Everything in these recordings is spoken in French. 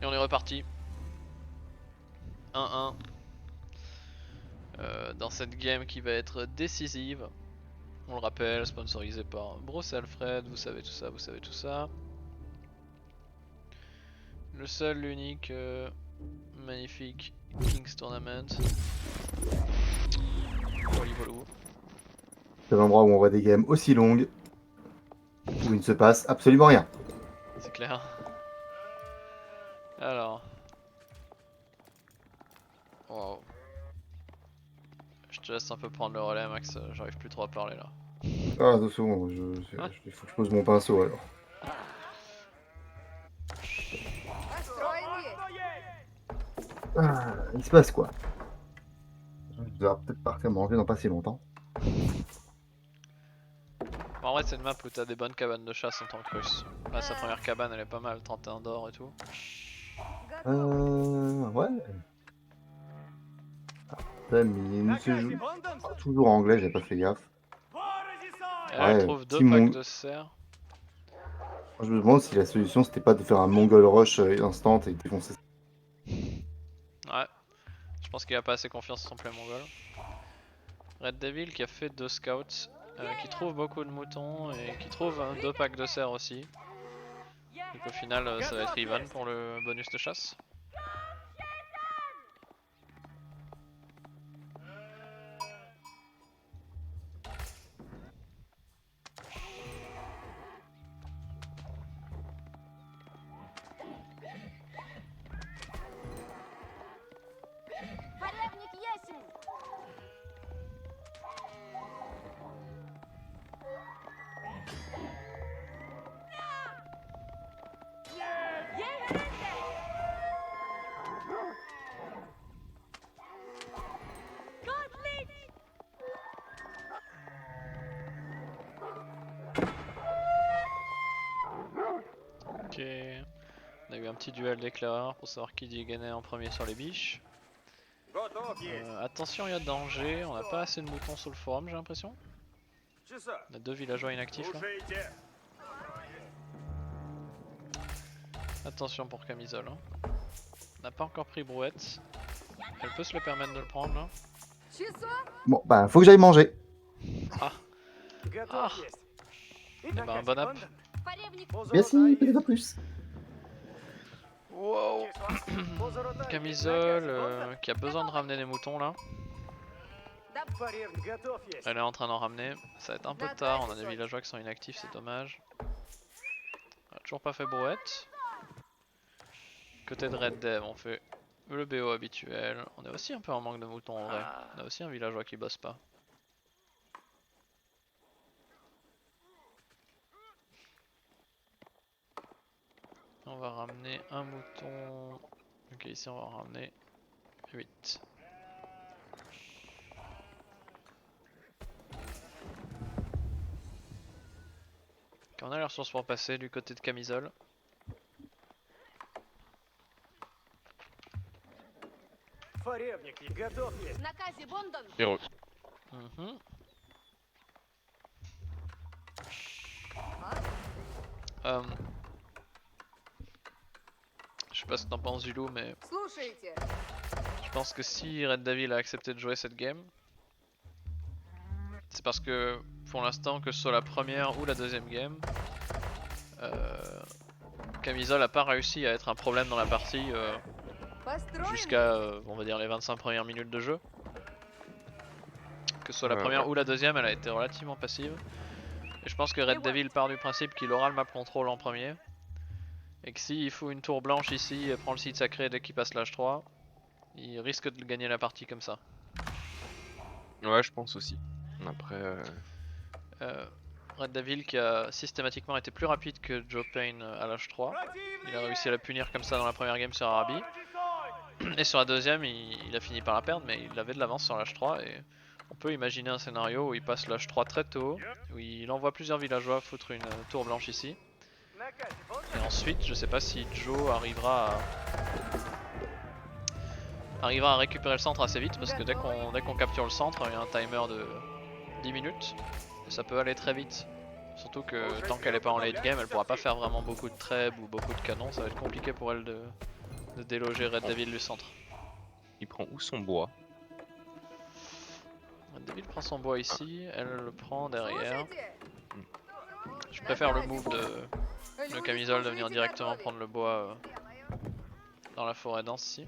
Et on est reparti. 1-1. Dans cette game qui va être décisive. On le rappelle, sponsorisé par Bruce et Alfred, vous savez tout ça, vous savez tout ça. Le seul, l'unique, magnifique Kings Tournament. Voilà, voilà. C'est l'endroit où on voit des games aussi longues où il ne se passe absolument rien. C'est clair. Alors. Wow. Je te laisse un peu prendre le relais, Max, j'arrive plus trop à parler là. Ah, 2 secondes, il faut que je pose mon pinceau alors. Ah, il se passe quoi? Je dois peut-être partir manger dans pas si longtemps. Bon, en vrai, c'est une map où t'as des bonnes cabanes de chasse en tant que russe. Là, sa première cabane, elle est pas mal, 31 d'or et tout. Ouais. Ouais, mais c'est toujours en anglais, j'ai pas fait gaffe. Et là, on Ouais, trouve 2 petit packs mon... de serre. Je me demande si la solution c'était pas de faire un Mongol Rush instant et défoncer ça. Ouais, je pense qu'il a pas assez confiance en son play mongol. Red Devil qui a fait 2 scouts, qui trouve beaucoup de moutons et qui trouve 2 packs de serre aussi. Donc au final, ça va être even pour le bonus de chasse. Ok, on a eu un petit duel d'éclaireurs pour savoir qui gagnait en premier sur les biches. Attention, il y a danger, on n'a pas assez de moutons sur le forum, j'ai l'impression. On a 2 villageois inactifs là. Attention pour camisole. Hein. On n'a pas encore pris brouette. Elle peut se le permettre de le prendre là. Bon, bah, faut que j'aille manger. Ah. Ah. Eh ben, un bon app. Merci, peut-être à plus. Wow. Camisole qui a besoin de ramener des moutons là. Elle est en train d'en ramener. Ça va être un peu tard, on a des villageois qui sont inactifs, c'est dommage. On a toujours pas fait brouette. Côté de Red Dev, on fait le BO habituel. On est aussi un peu en manque de moutons en vrai. On a aussi un villageois qui bosse pas. On va ramener un mouton. Ok, ici on va en ramener 8. Quand on a les ressources pour passer du côté de camisole. Héros. Je sais pas ce que t'en penses Zulu, mais je pense que si Red Devil a accepté de jouer cette game, c'est parce que pour l'instant, que ce soit la première ou la deuxième game, Camisole a pas réussi à être un problème dans la partie jusqu'à on va dire les 25 premières minutes de jeu. Que ce soit la première ou la deuxième, elle a été relativement passive. Et je pense que Red Devil part du principe qu'il aura le map control en premier. Et que s'il fout une tour blanche ici et prend le site sacré dès qu'il passe l'âge 3, il risque de gagner la partie comme ça. Ouais, je pense aussi. Après. Red Devil qui a systématiquement été plus rapide que Joe Payne à l'âge 3. Il a réussi à la punir comme ça dans la première game sur Arabi. Et sur la deuxième, il a fini par la perdre, mais il avait de l'avance sur l'âge 3. Et on peut imaginer un scénario où il passe l'âge 3 très tôt, où il envoie plusieurs villageois foutre une tour blanche ici. Et ensuite, je sais pas si Joe arrivera à récupérer le centre assez vite, parce que dès qu'on capture le centre, il y a un timer de 10 minutes. Et ça peut aller très vite. Surtout que tant qu'elle est pas en late game, elle pourra pas faire vraiment beaucoup de trèbes ou beaucoup de canons, ça va être compliqué pour elle de déloger Red Devil du centre. Il prend où son bois? Red Devil prend son bois ici, elle le prend derrière. Je préfère le move de camisole de venir directement prendre le bois dans la forêt dense ici.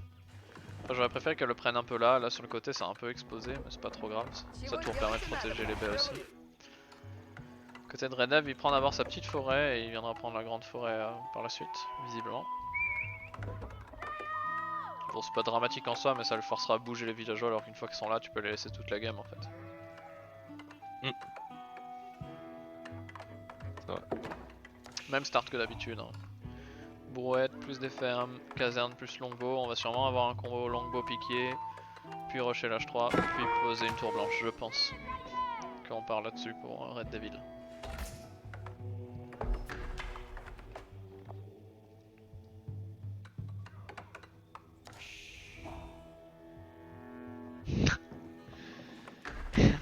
Enfin, j'aurais préféré qu'elle le prenne un peu là sur le côté c'est un peu exposé mais c'est pas trop grave. Ça tour permet de protéger les baies aussi. Côté de Red Dev il prend d'abord sa petite forêt et il viendra prendre la grande forêt par la suite, visiblement. Bon c'est pas dramatique en soi mais ça le forcera à bouger les villageois alors qu'une fois qu'ils sont là tu peux les laisser toute la game en fait. Ça va. Même start que d'habitude. Hein. Brouette plus des fermes, caserne plus longbow, on va sûrement avoir un combo longbow piqué, puis rusher l'H3, puis poser une tour blanche je pense. Quand on part là-dessus pour Red Devil.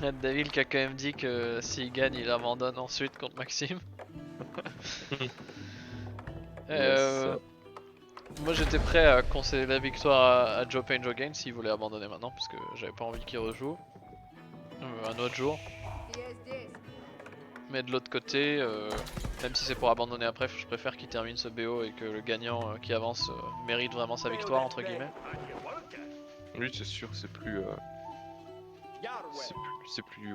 Red Devil qui a quand même dit que s'il gagne il abandonne ensuite contre Maxime. Yes. Moi j'étais prêt à concéder la victoire à Joe Payne Joe Gain s'il voulait abandonner maintenant parce que j'avais pas envie qu'il rejoue un autre jour. Mais de l'autre côté, même si c'est pour abandonner après, je préfère qu'il termine ce BO et que le gagnant qui avance mérite vraiment sa victoire entre guillemets. Oui c'est sûr c'est plus...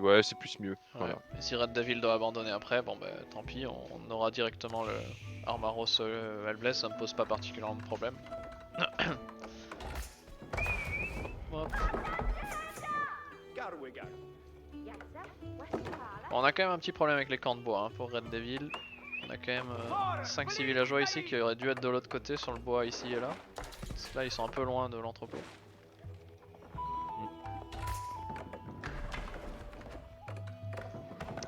Ouais c'est plus mieux. Ouais. Voilà. Et si Red Devil doit abandonner après, bon bah tant pis, on aura directement le Armaros Hellbless, ça me pose pas particulièrement de problème. Hop. Bon, on a quand même un petit problème avec les camps de bois hein, pour Red Devil. On a quand même 5-6 villageois ici qui auraient dû être de l'autre côté sur le bois ici et là. Parce que là ils sont un peu loin de l'entrepôt.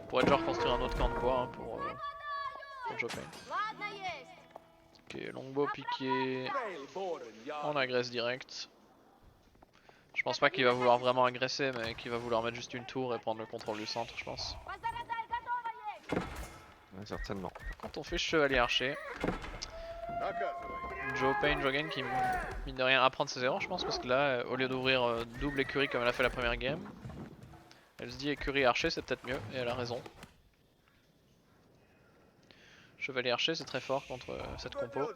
On pourrait déjà reconstruire un autre camp de bois hein, pour Joe Payne. Ok, longbow piqué, on agresse direct. Je pense pas qu'il va vouloir vraiment agresser mais qu'il va vouloir mettre juste une tour et prendre le contrôle du centre je pense. Ouais, certainement. Quand on fait chevalier archer, Joe Payne, Joe Gain qui mine de rien apprendre ses erreurs je pense parce que là au lieu d'ouvrir double écurie comme elle a fait la première game, elle se dit écurie archer c'est peut-être mieux et elle a raison. Chevalier archer c'est très fort contre cette compo.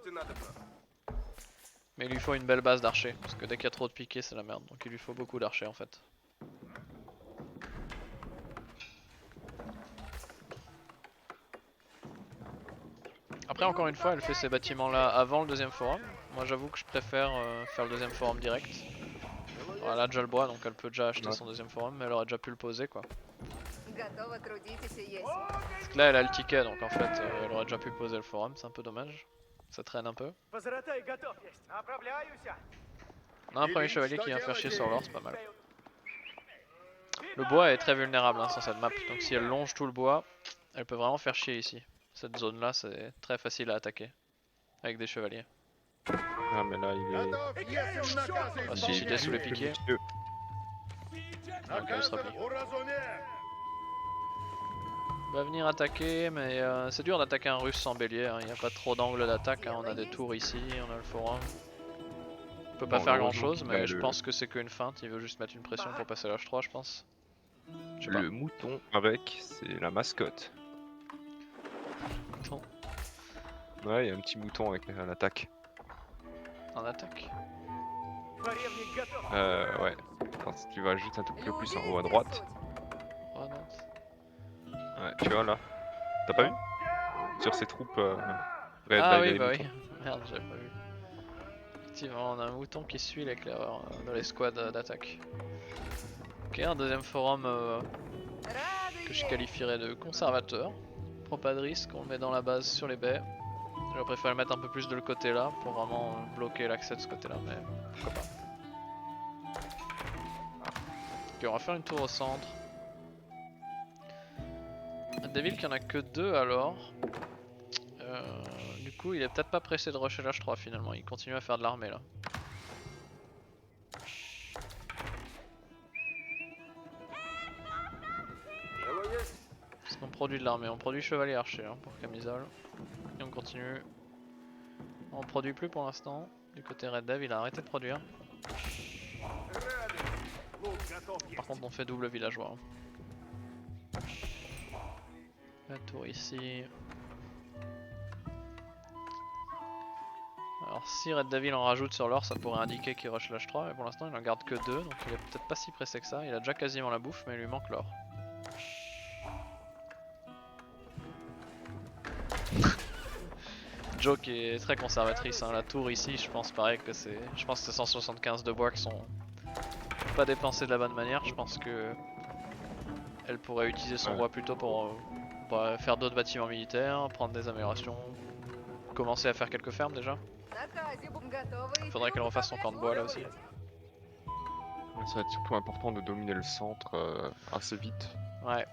Mais il lui faut une belle base d'archer parce que dès qu'il y a trop de piquets c'est la merde donc il lui faut beaucoup d'archers en fait. Après encore une fois elle fait ces bâtiments là avant le deuxième forum. Moi j'avoue que je préfère faire le deuxième forum direct. Alors, elle a déjà le bois donc elle peut déjà acheter son deuxième forum mais elle aurait déjà pu le poser quoi. Parce que là elle a le ticket donc en fait elle aurait déjà pu poser le forum, c'est un peu dommage. Ça traîne un peu. On a un premier chevalier qui vient faire chier sur l'or, c'est pas mal. Le bois est très vulnérable hein, sur cette map, donc si elle longe tout le bois, elle peut vraiment faire chier ici. Cette zone là c'est très facile à attaquer avec des chevaliers. Ah mais là il est... On va se suicider sous les piquets. Ok, il se replie. On va venir attaquer mais c'est dur d'attaquer un russe sans bélier, hein. Il n'y a pas trop d'angle d'attaque, hein. On a des tours ici, on a le forum. On peut pas faire grand chose mais je pense que c'est qu'une feinte, il veut juste mettre une pression pour passer l'H3 je pense. Je sais pas. Le mouton avec, c'est la mascotte. Mouton. Ouais, il y a un petit mouton avec l'attaque. En attaque. Ouais. Quand tu vas juste un tout petit peu plus en haut à droite. Oh non. Ouais, tu vois là. T'as pas vu? Sur ces troupes. Ah oui, bah oui. Merde, j'avais pas vu. Effectivement, on a un mouton qui suit l'éclaireur dans les squads d'attaque. Ok, un deuxième forum que je qualifierais de conservateur. Prend pas de risque, on le met dans la base sur les baies. J'aurais préféré le mettre un peu plus de le côté là pour vraiment bloquer l'accès de ce côté là, mais pourquoi pas. Ok, on va faire une tour au centre. Devil qui en a que 2 alors. Du coup, il est peut-être pas pressé de rusher l'H3 finalement, il continue à faire de l'armée là. Parce qu'on produit de l'armée, on produit chevalier archer hein, pour camisole. Et on continue. On produit plus pour l'instant. Du côté Red Dev, il a arrêté de produire. Par contre, on fait double villageois. La tour ici. Alors si Red Devil en rajoute sur l'or, ça pourrait indiquer qu'il rush l'H3, mais pour l'instant il en garde que 2, donc il est peut-être pas si pressé que ça. Il a déjà quasiment la bouffe, mais il lui manque l'or. Joe qui est très conservatrice, hein. La tour ici, je pense pareil que c'est... Je pense que c'est 175 de bois qui sont pas dépensés de la bonne manière. Je pense que elle pourrait utiliser son bois plutôt pour faire d'autres bâtiments militaires, prendre des améliorations, commencer à faire quelques fermes déjà. Faudrait qu'elle refasse son camp de bois là aussi. Ça va être surtout important de dominer le centre assez vite. Ouais.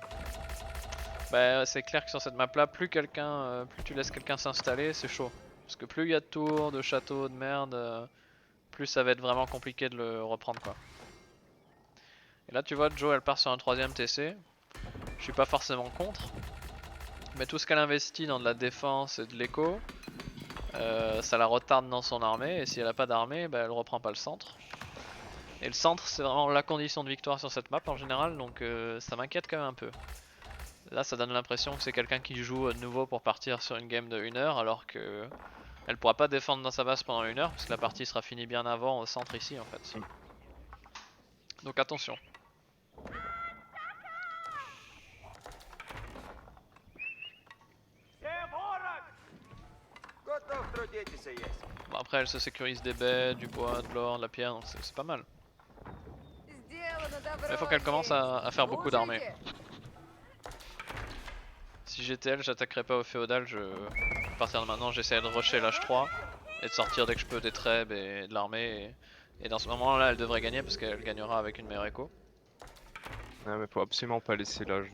Bah c'est clair que sur cette map là, plus tu laisses quelqu'un s'installer, c'est chaud. Parce que plus il y a de tours, de châteaux, de merde, plus ça va être vraiment compliqué de le reprendre quoi. Et là tu vois, Jo elle part sur un 3ème TC. Je suis pas forcément contre. Mais tout ce qu'elle investit dans de la défense et de l'écho, ça la retarde dans son armée. Et si elle a pas d'armée, bah, elle reprend pas le centre. Et le centre c'est vraiment la condition de victoire sur cette map en général, donc ça m'inquiète quand même un peu. Là ça donne l'impression que c'est quelqu'un qui joue de nouveau pour partir sur une game de 1 heure, alors que elle pourra pas défendre dans sa base pendant 1 heure, parce que la partie sera finie bien avant au centre ici en fait. Donc attention. Bon, après elle se sécurise des baies, du bois, de l'or, de la pierre, donc c'est pas mal. Mais il faut qu'elle commence à faire beaucoup d'armées. Si j'étais elle, j'attaquerais pas au féodal, à partir de maintenant j'essaierai de rusher l'H3 et de sortir dès que je peux des trèbes et de l'armée. Et dans ce moment là elle devrait gagner parce qu'elle gagnera avec une meilleure écho. Ouais, mais faut absolument pas laisser l'âge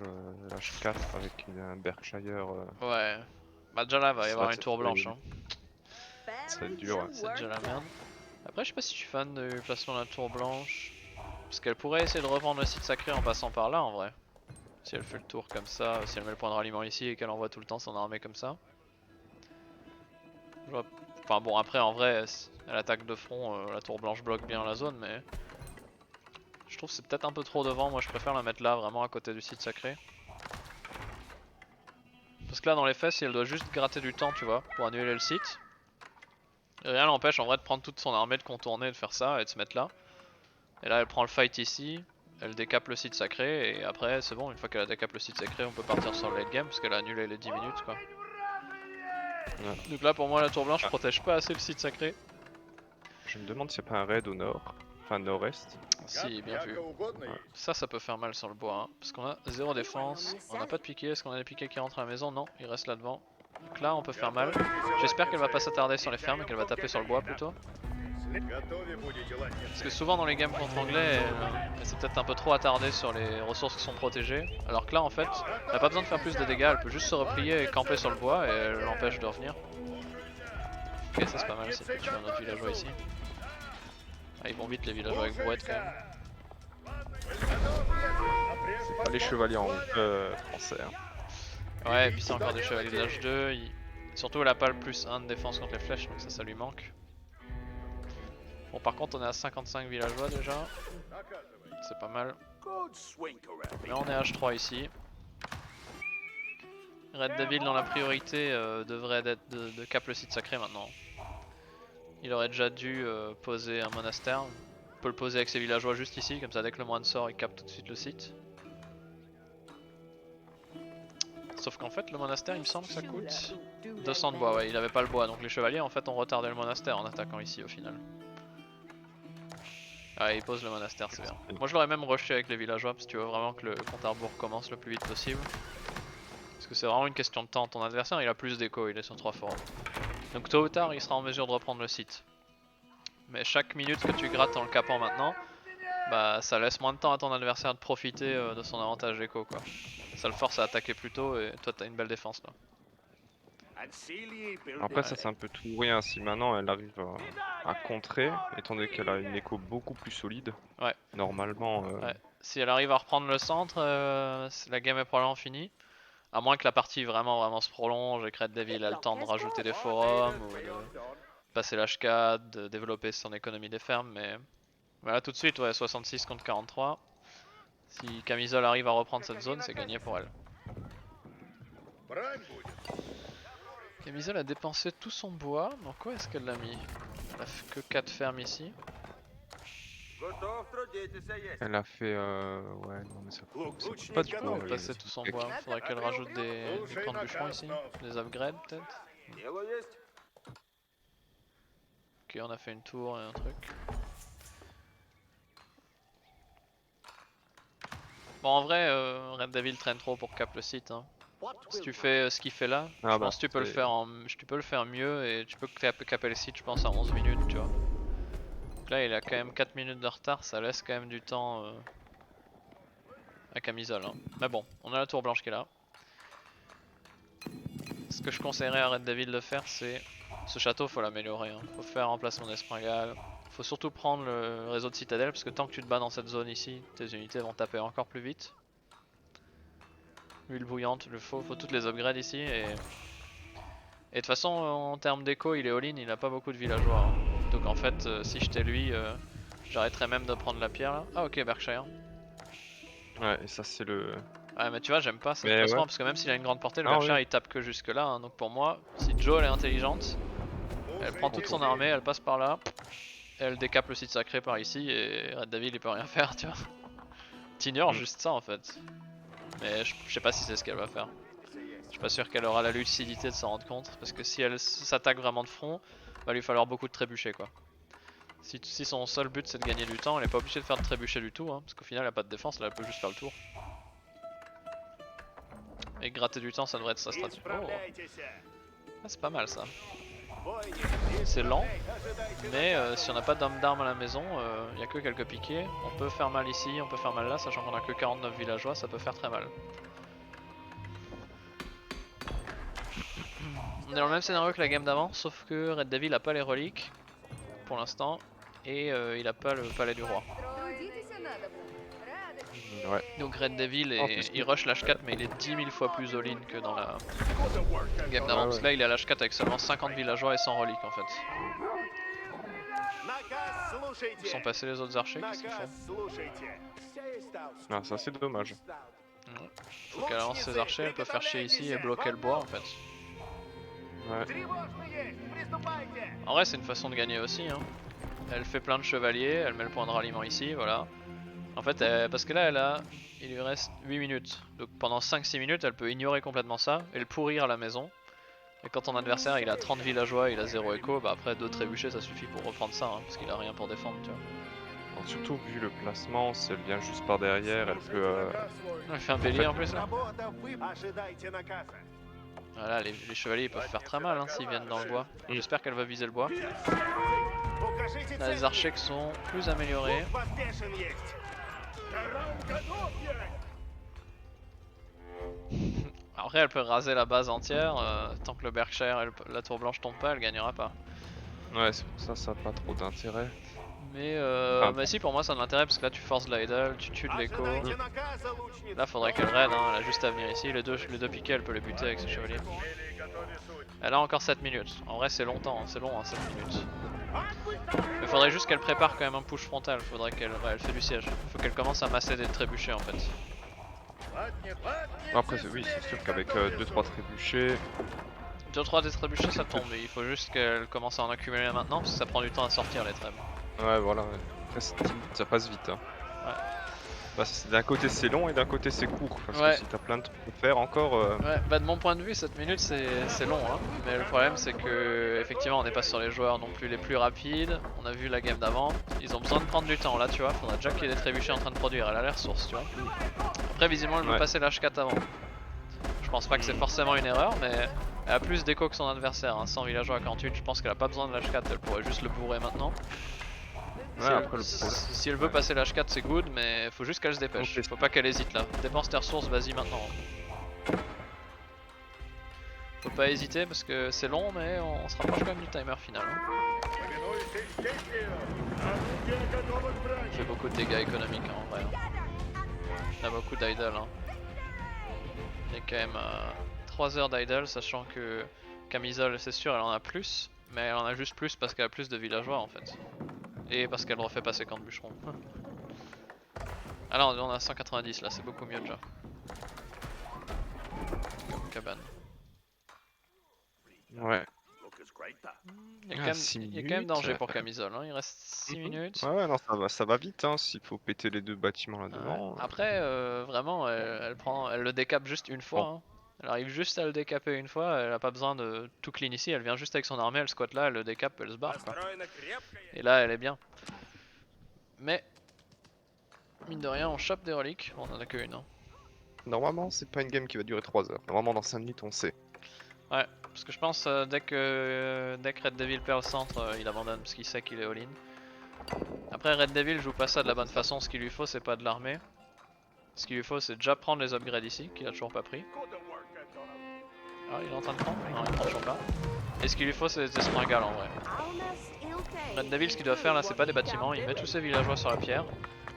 4 avec une Berkshire. Ouais, bah déjà là il va y avoir une c'est tour blanche. Hein. Ça va être dur. Ouais. C'est déjà la merde. Après je sais pas si je suis fan du placement de la tour blanche. Parce qu'elle pourrait essayer de reprendre le site sacré en passant par là en vrai. Si elle fait le tour comme ça, si elle met le point de ralliement ici et qu'elle envoie tout le temps son armée comme ça. Enfin bon après en vrai elle attaque de front, la tour blanche bloque bien la zone mais je trouve que c'est peut-être un peu trop devant, moi je préfère la mettre là vraiment à côté du site sacré. Parce que là dans les faits si elle doit juste gratter du temps tu vois pour annuler le site, rien l'empêche en vrai de prendre toute son armée, de contourner, de faire ça et de se mettre là. Et là elle prend le fight ici, elle décape le site sacré et après c'est bon, une fois qu'elle a décapé le site sacré on peut partir sur le late game parce qu'elle a annulé les 10 minutes quoi. Ouais. Donc là pour moi la tour blanche protège pas assez le site sacré. Je me demande s'il n'y a pas un raid au nord, enfin nord-est. Si, bien vu. Ça peut faire mal sur le bois, hein, parce qu'on a 0 défense, on n'a pas de piqué, est-ce qu'on a des piquets qui rentrent à la maison? Non, il reste là devant. Donc là on peut faire mal. J'espère qu'elle va pas s'attarder sur les fermes et qu'elle va taper sur le bois plutôt. Parce que souvent dans les games contre anglais, elle s'est peut-être un peu trop attardée sur les ressources qui sont protégées. Alors que là en fait, elle n'a pas besoin de faire plus de dégâts, elle peut juste se replier et camper sur le bois et elle l'empêche de revenir. Ok, ça c'est pas mal, c'est peut tuer un autre villageois ici. Ah, ils vont vite les villageois avec brouette quand même. C'est pas les chevaliers français. Hein. Ouais, et puis c'est encore des chevaliers de l'âge 2. Surtout elle a pas le plus 1 de défense contre les flèches, donc ça lui manque. Bon, par contre on est à 55 villageois déjà. C'est pas mal. Là on est H3 ici. Red Devil dans la priorité devrait être de cap le site sacré maintenant. Il aurait déjà dû poser un monastère. On peut le poser avec ses villageois juste ici, comme ça dès que le moine sort il capte tout de suite le site. Sauf qu'en fait le monastère il me semble que ça coûte 200 de bois, ouais il avait pas le bois, donc les chevaliers en fait ont retardé le monastère en attaquant ici au final. Ah il pose le monastère, c'est bien. Moi je l'aurais même rushé avec les villageois si tu veux vraiment que le compte à rebours commence le plus vite possible. Parce que c'est vraiment une question de temps, ton adversaire il a plus d'écho, il est sur 3 forums. Donc tôt ou tard il sera en mesure de reprendre le site. Mais chaque minute que tu grattes en le capant maintenant, bah ça laisse moins de temps à ton adversaire de profiter de son avantage d'écho quoi. Ça le force à attaquer plus tôt et toi t'as une belle défense là. Après ça c'est un peu tout ou rien, si maintenant elle arrive à contrer, étant donné qu'elle a une écho beaucoup plus solide, ouais. Normalement... Ouais. Si elle arrive à reprendre le centre, la game est probablement finie. À moins que la partie vraiment se prolonge et que Red Devil a le temps de rajouter des forums ou passer l'H4, de développer son économie des fermes, mais voilà tout de suite ouais 66 contre 43. Si Camisole arrive à reprendre cette zone, c'est gagné pour elle. Camisole a dépensé tout son bois, donc où est-ce qu'elle l'a mis? Elle a fait que 4 fermes ici. Elle a fait ouais non mais ça coûte pas du Elle tout. a passé tout son bois, faudrait qu'elle rajoute des camps de bûcherons ici, des upgrades peut-être. Ok, on a fait une tour et un truc. Bon en vrai Red Devil traîne trop pour cap le site hein. Si tu fais ce qu'il fait là, je pense que tu peux le faire mieux et tu peux caper le site je pense à 11 minutes tu vois. Donc là il a quand même 4 minutes de retard, ça laisse quand même du temps à Camisole hein. Mais bon, on a la tour blanche qui est là. Ce que je conseillerais à Red Devil de faire c'est... Ce château faut l'améliorer hein. Faut faire un emplacement d'espringale. Faut surtout prendre le réseau de citadelle parce que tant que tu te bats dans cette zone ici, tes unités vont taper encore plus vite. Huile bouillante, faut toutes les upgrades ici et de toute façon en termes d'écho il est all-in, il a pas beaucoup de villageois hein. Donc en fait si j'étais lui j'arrêterais même de prendre la pierre là. Ah ok Berkshire. Ouais et ça c'est le... Ouais mais tu vois j'aime pas ce placement parce que même s'il a une grande portée le Berkshire il tape que jusque là hein. Donc pour moi si Jo elle est intelligente, elle prend toute son armée, elle passe par là, elle décape le site sacré par ici et Red Devil il peut rien faire tu vois. T'ignores juste ça en fait. Mais je sais pas si c'est ce qu'elle va faire. Je suis pas sûr qu'elle aura la lucidité de s'en rendre compte parce que si elle s'attaque vraiment de front, va lui falloir beaucoup de trébuchets quoi. Si son seul but c'est de gagner du temps, elle est pas obligée de faire de trébuchets du tout hein, parce qu'au final elle a pas de défense, là elle peut juste faire le tour. Et gratter du temps ça devrait être sa stratégie. Oh. Ah, c'est pas mal ça. C'est lent, mais si on n'a pas d'homme d'armes à la maison, il n'y a que quelques piquets. On peut faire mal ici, on peut faire mal là, sachant qu'on a que 49 villageois, ça peut faire très mal. On est dans le même scénario que la game d'avant, sauf que Red Devil a pas les reliques pour l'instant et il a pas le palais du roi. Ouais. Donc Red Devil il rush l'H4 mais il est 10 000 fois plus all-in que dans la game d'avant parce que là il est à l'H4 avec seulement 50 villageois et 100 reliques en fait. Ils sont passés les autres archers, qu'est-ce qu'ils font? Ah ça c'est dommage. Faut qu'elle lance ses archers, elle peut faire chier ici et bloquer le bois en fait. Ouais. En vrai c'est une façon de gagner aussi hein. Elle fait plein de chevaliers, elle met le point de ralliement ici, voilà. En fait, parce que là, il lui reste 8 minutes. Donc pendant 5-6 minutes, elle peut ignorer complètement ça et le pourrir la maison. Et quand ton adversaire il a 30 villageois, il a 0 écho, bah après 2 trébuchets ça suffit pour reprendre ça, hein, parce qu'il a rien pour défendre, tu vois. Alors, surtout vu le placement, si elle vient juste par derrière, elle peut... Elle fait un bélier en plus là. Voilà, les chevaliers ils peuvent faire très mal hein, s'ils viennent dans le bois. J'espère qu'elle va viser le bois. Là, les archers qui sont plus améliorés. Après elle peut raser la base entière, tant que le Berkshire et la tour blanche tombent pas, elle gagnera pas. Ouais c'est pour ça, ça n'a pas trop d'intérêt. Mais bah si pour moi ça a de l'intérêt parce que là tu forces de l'idle, tu tues de l'écho. Là faudrait qu'elle raid, hein, elle a juste à venir ici, les deux piquets elle peut les buter avec ses chevaliers. Elle a encore 7 minutes, en vrai c'est longtemps, c'est long hein, 7 minutes. Mais faudrait juste qu'elle prépare quand même un push frontal, faudrait qu'elle elle fait du siège. Faut qu'elle commence à masser des trébuchets en fait. Après oui c'est sûr qu'avec 2-3 trébuchets... 2-3 des trébuchets ça tombe, il faut juste qu'elle commence à en accumuler maintenant parce que ça prend du temps à sortir les trèbes. Ouais voilà, après ça passe vite hein. Ouais. Bah, d'un côté c'est long et d'un côté c'est court, parce ouais. que si t'as plein de trucs à faire encore... Ouais, bah de mon point de vue 7 minutes c'est long hein. Mais le problème c'est que effectivement on n'est pas sur les joueurs non plus les plus rapides. On a vu la game d'avant, ils ont besoin de prendre du temps là tu vois, faudra déjà qu'il y ait des trébuchets en train de produire, elle a l'air source tu vois. Après visiblement elle veut passer l'H4 avant. Je pense pas que c'est forcément une erreur mais elle a plus d'écho que son adversaire, hein. 100 villageois à 48, je pense qu'elle a pas besoin de l'H4, elle pourrait juste le bourrer maintenant. Ouais, si elle veut passer l'H4 c'est good mais faut juste qu'elle se dépêche, faut pas qu'elle hésite là. Dépense tes ressources, vas-y maintenant. Faut pas hésiter parce que c'est long mais on se rapproche quand même du timer final. Hein. Il fait beaucoup de dégâts économiques hein, en vrai. Hein. Il a beaucoup d'idle. Hein. Il y a quand même 3 heures d'idle sachant que Camisole c'est sûr elle en a plus. Mais elle en a juste plus parce qu'elle a plus de villageois en fait. Et parce qu'elle refait pas ses camps de bûcherons. Ah là on a 190 là, c'est beaucoup mieux déjà. Comme cabane. Ouais. Il y a quand même danger pour Camisole, hein. Il reste 6 minutes. Ouais, non, ça va vite, hein, s'il faut péter les 2 bâtiments là devant. Ouais. Après, vraiment, elle le décape juste une fois. Hein. Elle arrive juste à le décaper une fois, elle a pas besoin de tout clean ici, elle vient juste avec son armée, elle squatte là, elle le décape, elle se barre quoi. Et là, elle est bien. Mais, mine de rien, on chope des reliques, bon, on en a que une. Hein. Normalement, c'est pas une game qui va durer 3 heures. Normalement, dans 5 minutes, on sait. Ouais, parce que je pense dès que Red Devil perd le centre, il abandonne parce qu'il sait qu'il est all-in. Après, Red Devil joue pas ça de la bonne façon, ce qu'il lui faut c'est pas de l'armée. Ce qu'il lui faut c'est déjà prendre les upgrades ici, qu'il a toujours pas pris. Ah, il est en train de prendre? Non, il prend toujours pas. Et ce qu'il lui faut c'est des springales en vrai. Red Devil, ce qu'il doit faire là, c'est pas des bâtiments, il met tous ses villageois sur la pierre,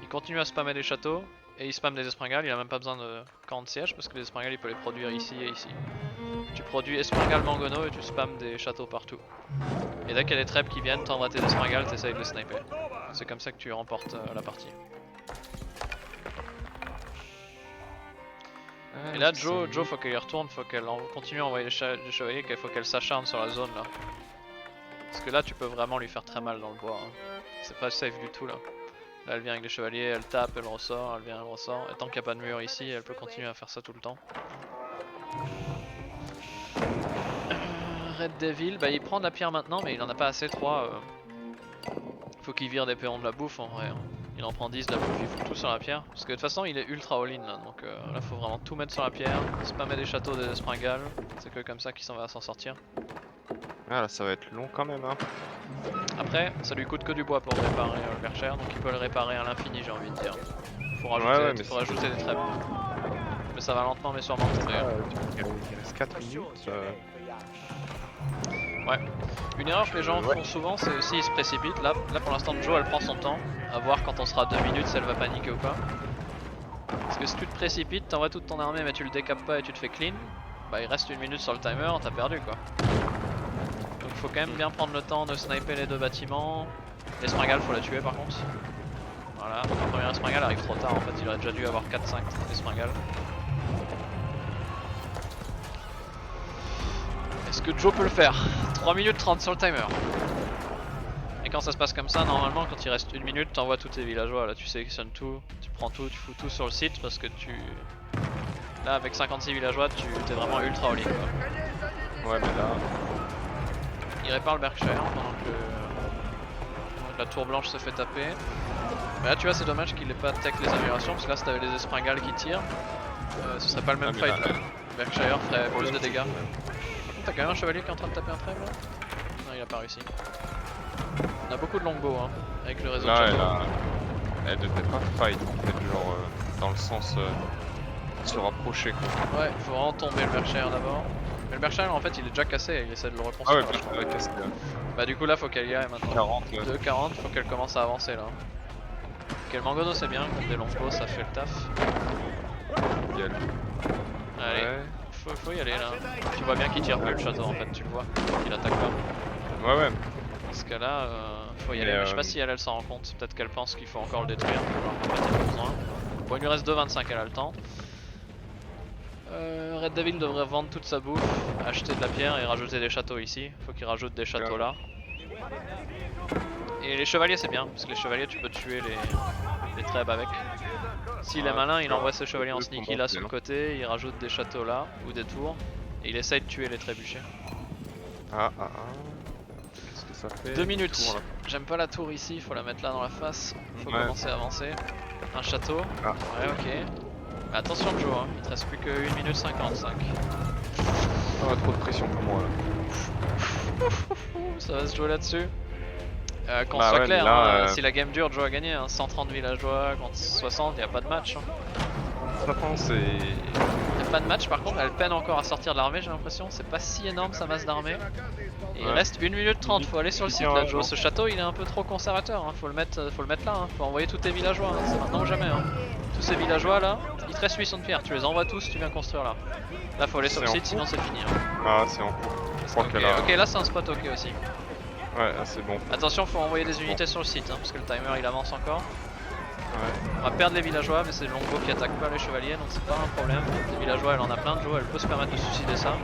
il continue à spammer des châteaux, et il spamme des espringales, il a même pas besoin de camp de siège parce que les espringales il peut les produire ici et ici. Tu produis espringales mangono et tu spammes des châteaux partout. Et dès qu'il y a des trèbes qui viennent, t'envoies tes espringales, t'essayes de les sniper. C'est comme ça que tu remportes la partie. Et là Joe faut qu'elle y retourne, faut qu'elle continue à envoyer les chevaliers, qu'il faut qu'elle s'acharne sur la zone là. Parce que là tu peux vraiment lui faire très mal dans le bois. Hein. C'est pas safe du tout là. Là elle vient avec les chevaliers, elle tape, elle ressort, elle vient, elle ressort. Et tant qu'il n'y a pas de mur ici, elle peut continuer à faire ça tout le temps. Red Devil, bah il prend de la pierre maintenant mais il en a pas assez 3. Faut qu'il vire des péons de la bouffe en vrai. Hein. Il en prend 10 de la bouffe, il fout tout sur la pierre. Parce que de toute façon il est ultra all-in là, donc là faut vraiment tout mettre sur la pierre, spammer des châteaux, des springales. C'est que comme ça qu'il va s'en sortir. Ah là ça va être long quand même hein. Après ça lui coûte que du bois pour réparer le berkshire, donc il peut le réparer à l'infini j'ai envie de dire. Faut rajouter, faut rajouter des trèbes. Mais ça va lentement mais sûrement tomber. Il reste 4 minutes. Ouais. Une erreur que les gens font souvent c'est aussi ils se précipitent. Là pour l'instant Joe elle prend son temps. À voir quand on sera à 2 minutes si elle va paniquer ou pas. Parce que si tu te précipites, t'envoies toute ton armée mais tu le décapes pas et tu te fais clean, bah il reste 1 minute sur le timer, t'as perdu quoi. Donc faut quand même bien prendre le temps de sniper les 2 bâtiments. Les springales faut la tuer par contre. Voilà, la première springale arrive trop tard en fait, il aurait déjà dû avoir 4-5 springales. Est-ce que Joe peut le faire? 3 minutes 30 sur le timer. Et quand ça se passe comme ça, normalement quand il reste 1 minute, t'envoies tous tes villageois, là tu sélectionnes tout, tu prends tout, tu fous tout sur le site parce que tu... Là avec 56 villageois, tu t'es vraiment ultra all-in quoi. Ouais mais là... Il répare le Berkshire pendant que la tour blanche se fait taper. Mais là tu vois c'est dommage qu'il ait pas tech les améliorations parce que là si t'avais les espringales qui tirent, ce serait pas le même fight là. Berkshire ferait plus de dégâts. T'as quand même un chevalier qui est en train de taper un trèfle là? Non il a pas réussi. On a beaucoup de longbows hein, avec le réseau de châteaux. Elle devrait pas fight en fait, genre dans le sens se rapprocher quoi. Ouais, il faut vraiment tomber le Berkshire d'abord. Mais le Berkshire en fait il est déjà cassé, il essaie de le reconstruire. Ah ouais, je l'ai cassé. Bah du coup là faut qu'elle y aille maintenant. 40, 2,40, faut qu'elle commence à avancer là. Ok le mangono c'est bien, contre des longbows ça fait le taf. Allez. Ouais. Faut y aller là. Tu vois bien qu'il tire plus le château en fait, tu le vois, qu'il attaque pas. Ouais. Parce que là, faut y aller, mais je sais pas si elle s'en rend compte, peut-être qu'elle pense qu'il faut encore le détruire, en fait il y a pas besoin. Bon il lui reste 2,25, elle a le temps. Red Devil devrait vendre toute sa bouffe, acheter de la pierre et rajouter des châteaux ici, faut qu'il rajoute des châteaux là. Et les chevaliers c'est bien, parce que les chevaliers tu peux tuer les trèbes avec. S'il est malin, il envoie ses chevaliers en sneaky là sur le côté, il rajoute des châteaux là, ou des tours, et il essaye de tuer les trébuchets. Qu'est-ce que ça fait? 2 minutes. J'aime pas la tour ici, il faut la mettre là dans la face. Faut commencer à avancer. Un château. Ouais, ok. Mais attention Joe, hein. Il te reste plus que 1 minute 55. Trop de pression pour moi là. Ça va se jouer là-dessus. Qu'on soit clair, là, si la game dure, Joe a gagné. Hein. 130 villageois contre 60, y a pas de match. Hein. Y a pas de match, par contre, elle peine encore à sortir de l'armée, j'ai l'impression. C'est pas si énorme sa masse d'armée. Et il reste 1 minute 30, faut aller sur le site là, Joe. Ce château il est un peu trop conservateur, hein. Faut le mettre là, hein. Faut envoyer tous tes villageois, hein. C'est maintenant ou jamais. Hein. Tous ces villageois là, il te reste 800 de pierre, tu les envoies tous, tu viens construire là. Là faut aller sur le site, sinon c'est fini. Hein. Ah, c'est en cours. Ok, là c'est un spot ok aussi. Ouais, c'est bon. Attention, faut envoyer des unités sur le site, hein, parce que le timer il avance encore. Ouais. On va perdre les villageois, mais c'est le longbow qui attaque pas les chevaliers, donc c'est pas un problème. Les villageois, elle en a plein de Joe, elle peut se permettre de suicider ça.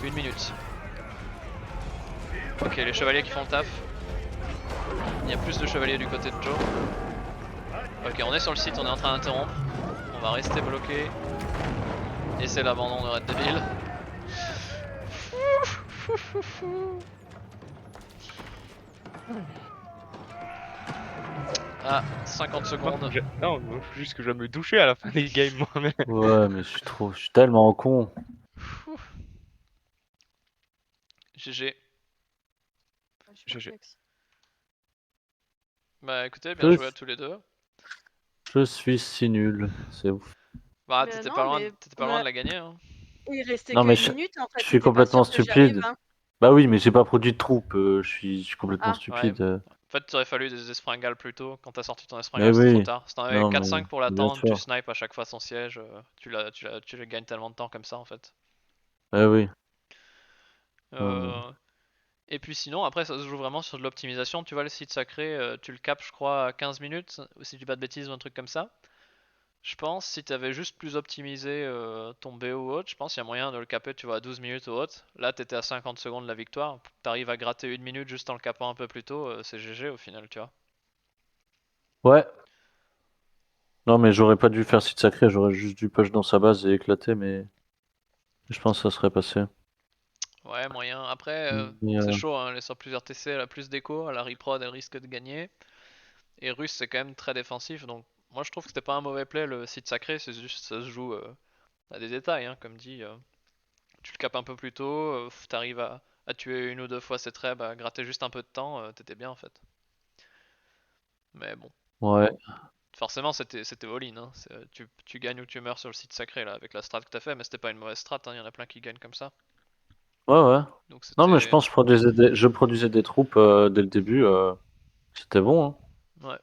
1 minute. Ok, les chevaliers qui font le taf. Il y a plus de chevaliers du côté de Joe. Ok, on est sur le site, on est en train d'interrompre. On va rester bloqué. Et c'est l'abandon de Red Devil. Ah, 50 secondes. Non, faut juste que je vais me doucher à la fin des games, moi. Mais... Ouais, mais je suis tellement con. GG. Je suis GG. perplexe. Bah écoutez, bien Je, joué à tous les deux. je suis si nul, c'est ouf. Bah Mais t'étais non, pas loin, mais t'étais pas loin de la gagner. Hein. il restait Non, que mais une minute en je fait. suis T'étais pas complètement sûr que j'y arrive, stupide. hein. Bah oui, mais j'ai pas produit de troupes, je suis complètement Ah. stupide. En fait, t'aurais fallu des espringales plus tôt. Quand t'as sorti ton Mais espringale, c'était trop oui, tard. Si t'en avais non, 4-5 pour mais bien l'attendre, tu sûr. snipes à chaque fois son siège. Tu gagnes tellement de temps comme ça en fait. Eh oui. Non, mais... Euh, Et puis sinon, après, ça se joue vraiment sur de l'optimisation. Tu vois, le site sacré, tu le capes, je crois, à 15 minutes, ou si tu dis pas de bêtises ou un truc comme ça. Je pense, si tu avais juste plus optimisé ton BO ou autre, je pense qu'il y a moyen de le caper, tu vois, à 12 minutes ou autre. Là, t'étais à 50 secondes de la victoire. T'arrives à gratter 1 minute juste en le capant un peu plus tôt, c'est GG au final, tu vois. Ouais. Non, mais j'aurais pas dû faire site sacré, j'aurais juste dû push dans sa base et éclater, mais je pense que ça serait passé. Ouais, moyen. Après, Mais, c'est chaud, hein, elle est sur plusieurs TC, elle a plus d'écho, à la reprod, elle risque de gagner. Et Russe, c'est quand même très défensif, donc moi je trouve que c'était pas un mauvais play le site sacré, c'est juste ça se joue à des détails, hein, comme dit. Tu le capes un peu plus tôt, t'arrives à tuer une ou deux fois ses traits, à gratter juste un peu de temps, t'étais bien en fait. Mais bon, ouais. forcément c'était all-in, hein. Tu gagnes ou tu meurs sur le site sacré là, avec la strat que t'as fait, mais c'était pas une mauvaise strat, hein, y en a plein qui gagnent comme ça. Ouais, ouais. Donc Non, mais je c'était... pense que je produisais des troupes dès le début, c'était bon, hein. Ouais.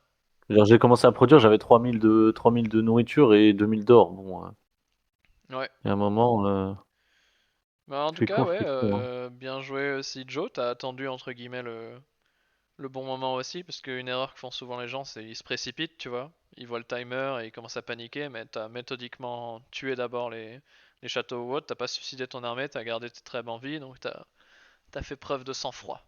C'est-à-dire, j'ai commencé à produire, j'avais 3000 de nourriture et 2000 d'or. Bon, Ouais. il y a un moment, Bah en tout je fais cas, con, je ouais, fais con, hein. bien joué aussi Joe, t'as attendu entre guillemets le bon moment aussi, parce qu'une erreur que font souvent les gens, c'est ils se précipitent, tu vois. Ils voient le timer et ils commencent à paniquer, mais t'as méthodiquement tué d'abord les châteaux ou autres, t'as pas suicidé ton armée, t'as gardé tes trèbes en vie, donc t'as fait preuve de sang-froid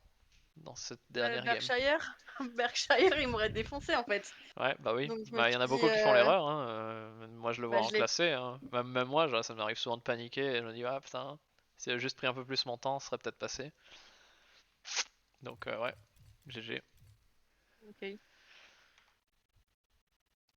dans cette dernière game. Berkshire, Berkshire, il m'aurait défoncé en fait. Ouais, bah oui, Donc je me bah il y suis en a dit, beaucoup qui font l'erreur, hein. Moi je le vois bah en je l'ai. classé, hein. Même moi, ça m'arrive souvent de paniquer et je me dis, ah putain, si j'avais juste pris un peu plus mon temps, ça serait peut-être passé. Donc ouais, GG. Ok.